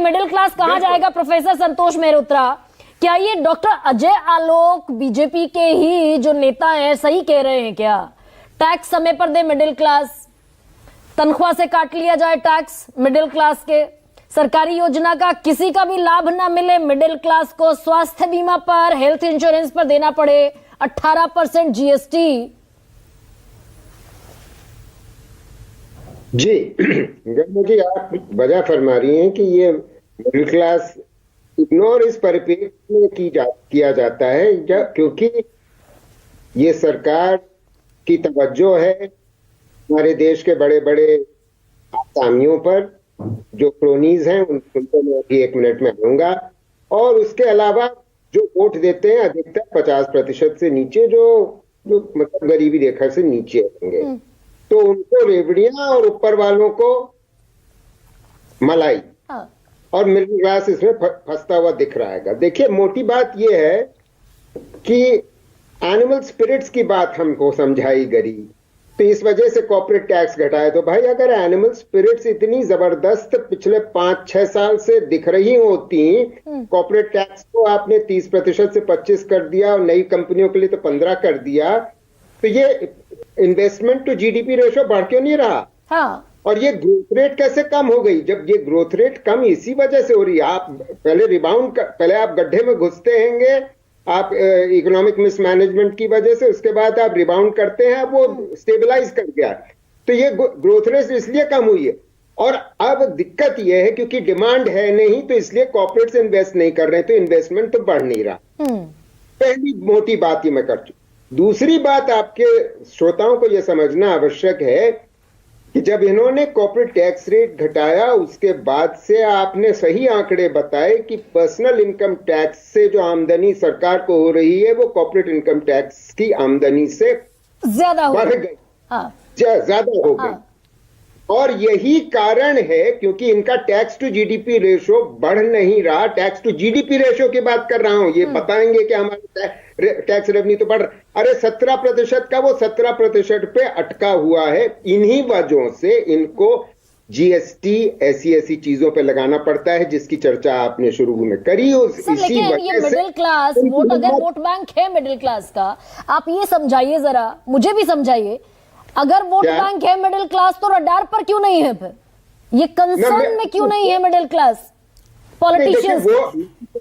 Middle class कहाँ जाएगा? Professor संतोष मेहरोत्रा, क्या ये डॉक्टर अजय आलोक बीजेपी के ही जो नेता हैं सही कह रहे हैं क्या? टैक्स समय पर दे मिडिल क्लास, तनख्वाह से काट लिया जाए टैक्स मिडिल क्लास के, सरकारी योजना का किसी का भी लाभ ना मिले मिडिल क्लास को, स्वास्थ्य बीमा पर, हेल्थ इंश्योरेंस पर देना पड़े 18% जीएसटी। जी गंगा जी, आप वजह फरमा रही हैं कि ये मिडिल क्लास इग्नोर इस परिप्रेक्ष्य में किया जाता है क्योंकि ये सरकार की तवज्जो है हमारे देश के बड़े बड़े आसामियों पर, जो क्रोनीज हैं उनको मैं अभी 1 मिनट में आऊंगा, और उसके अलावा जो वोट देते हैं अधिकतर 50% से नीचे, जो मतलब गरीबी रेखा से नीचे होंगे, तो उनको रेवड़ियां और ऊपर वालों को मलाई, और मिडिल क्लास इसमें फंसता हुआ दिख रहा है। देखिए, मोटी बात यह है कि एनिमल स्पिरिट्स की बात हमको समझाई गई, तो इस वजह से कॉर्पोरेट टैक्स घटाया। तो भाई, अगर एनिमल स्पिरिट्स इतनी जबरदस्त पिछले 5-6 साल से दिख रही होती, कॉर्पोरेट टैक्स को आपने 30% से 25 कर दिया और नई कंपनियों के लिए तो 15 कर दिया, तो ये इन्वेस्टमेंट टू जीडीपी रेशो बढ़ क्यों नहीं रहा? हाँ। और ये ग्रोथ रेट कैसे कम हो गई? जब ये ग्रोथ रेट कम इसी वजह से हो रही है, आप पहले पहले आप गड्ढे में घुसते हैंगे, आप इकोनॉमिक मिसमैनेजमेंट की वजह से, उसके बाद आप रिबाउंड करते हैं, वो स्टेबलाइज कर गया, तो ये ग्रोथ रेट इसलिए कम हुई है। और अब दिक्कत ये है क्योंकि डिमांड है नहीं, तो इसलिए कॉर्पोरेट्स इन्वेस्ट नहीं कर रहे, तो इन्वेस्टमेंट तो बढ़ नहीं रहा। पहली मोटी बात ही मैं कर चुका। दूसरी बात, आपके श्रोताओं को यह समझना आवश्यक है कि जब इन्होंने कॉर्पोरेट टैक्स रेट घटाया, उसके बाद से आपने सही आंकड़े बताए कि पर्सनल इनकम टैक्स से जो आमदनी सरकार को हो रही है वो कॉर्पोरेट इनकम टैक्स की आमदनी से ज्यादा बढ़ गई, ज्यादा हो गई। और यही कारण है क्योंकि इनका टैक्स टू जीडीपी रेशो बढ़ नहीं रहा। टैक्स टू जीडीपी रेशो की बात कर रहा हूं, ये बताएंगे कि हमारा टैक्स रेवेन्यू तो बढ़, अरे 17% का वो 17% पे अटका हुआ है। इन्हीं वजहों से इनको जीएसटी ऐसी चीजों पे लगाना पड़ता है जिसकी चर्चा आपने शुरू में करी। इसी वजह से मिडिल क्लास वोट, अगर वोट बैंक है मिडिल क्लास का, आप ये समझाइए जरा, मुझे भी समझाइए, अगर वोट बैंक है मिडिल क्लास तो रडार पर क्यों नहीं है? फिर ये कंसर्न में क्यों नहीं है मिडिल क्लास पॉलिटिशियंस?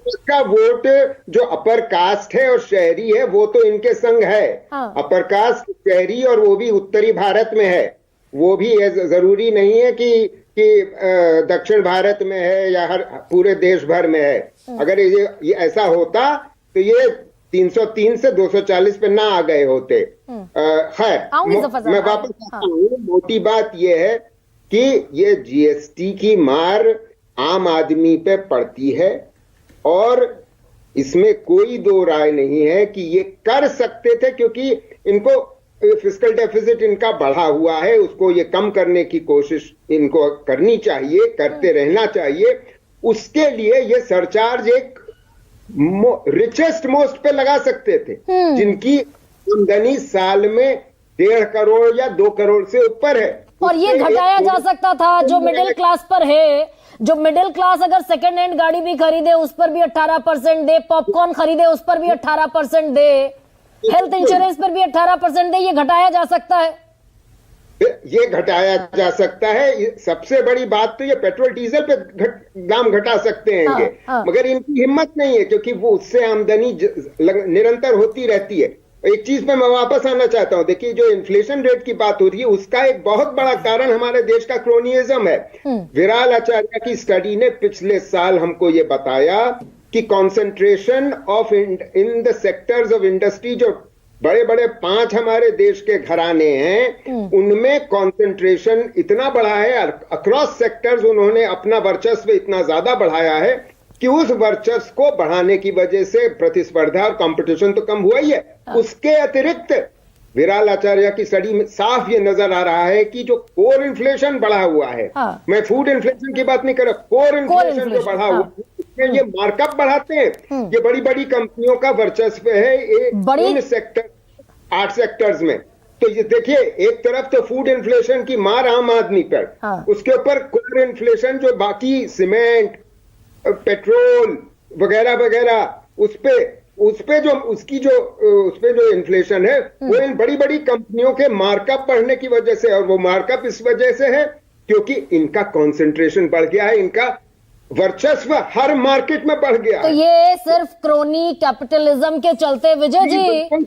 उसका वोट जो अपर कास्ट है और शहरी है वो तो इनके संग है। हाँ। अपर कास्ट, शहरी, और वो भी उत्तरी भारत में है, वो भी जरूरी नहीं है कि दक्षिण भारत में है या हर पूरे देश भर में है। अगर ये ऐसा होता तो ये 303 से 240 पे ना आ गए होते। खैर, मैं वापस आता हूँ। मोटी बात यह है कि ये जीएसटी की मार आम आदमी पे पड़ती है और इसमें कोई दो राय नहीं है कि ये कर सकते थे, क्योंकि इनको फिस्कल डेफिसिट इनका बढ़ा हुआ है, उसको ये कम करने की कोशिश इनको करनी चाहिए, करते रहना चाहिए। उसके लिए ये सरचार्ज एक रिचेस्ट मोस्ट पे लगा सकते थे, जिनकी आमदनी साल में 1.5 करोड़ या 2 करोड़ से ऊपर है, और ये घटाया जा सकता था। जो मिडिल क्लास पर है, जो मिडिल क्लास अगर सेकेंड हैंड गाड़ी भी खरीदे उस पर भी 18% दे, पॉपकॉर्न खरीदे उस पर भी 18% दे, हेल्थ इंश्योरेंस पर भी 18% दे, ये घटाया जा सकता है। ये घटाया जा सकता है। सबसे बड़ी बात तो ये पेट्रोल डीजल पे दाम घटा सकते हैं। हाँ। मगर इनकी हिम्मत नहीं है क्योंकि वो उससे आमदनी निरंतर होती रहती है। एक चीज पे मैं वापस आना चाहता हूं। देखिए, जो इन्फ्लेशन रेट की बात हो रही है उसका एक बहुत बड़ा कारण हमारे देश का क्रोनियज्म है। विराल आचार्य की स्टडी ने पिछले साल हमको ये बताया कि concentration of in the sectors of industry, जो बड़े बड़े 5 हमारे देश के घराने हैं, उनमें कंसंट्रेशन इतना बढ़ा है, अक्रॉस सेक्टर्स उन्होंने अपना वर्चस्व इतना ज्यादा बढ़ाया है कि उस वर्चस्व को बढ़ाने की वजह से प्रतिस्पर्धा और कंपटीशन तो कम हुआ ही है। उसके अतिरिक्त विराल आचार्य की स्टडी में साफ ये नजर आ रहा है कि जो कोर इन्फ्लेशन बढ़ा हुआ है, मैं फूड इन्फ्लेशन की बात नहीं कर रहा, कोर इन्फ्लेशन जो बढ़ा हुआ है, उसमें ये मार्कअप बढ़ाते हैं। ये बड़ी बड़ी कंपनियों का वर्चस्व है इन सेक्टर 8 सेक्टर्स में। तो ये देखिए, एक तरफ तो फूड इन्फ्लेशन की मार आम आदमी पर, उसके ऊपर कोर इन्फ्लेशन जो बाकी सीमेंट, पेट्रोल वगैरह वगैरह उसपे जो इन्फ्लेशन है वो इन बड़ी बड़ी कंपनियों के मार्कअप बढ़ने की वजह से, और वो मार्कअप इस वजह से है क्योंकि इनका कंसंट्रेशन बढ़ गया है, इनका वर्चस्व हर मार्केट में बढ़ गया तो है। ये सिर्फ क्रोनी कैपिटलिज्म के चलते विजय जी, बिल्कुल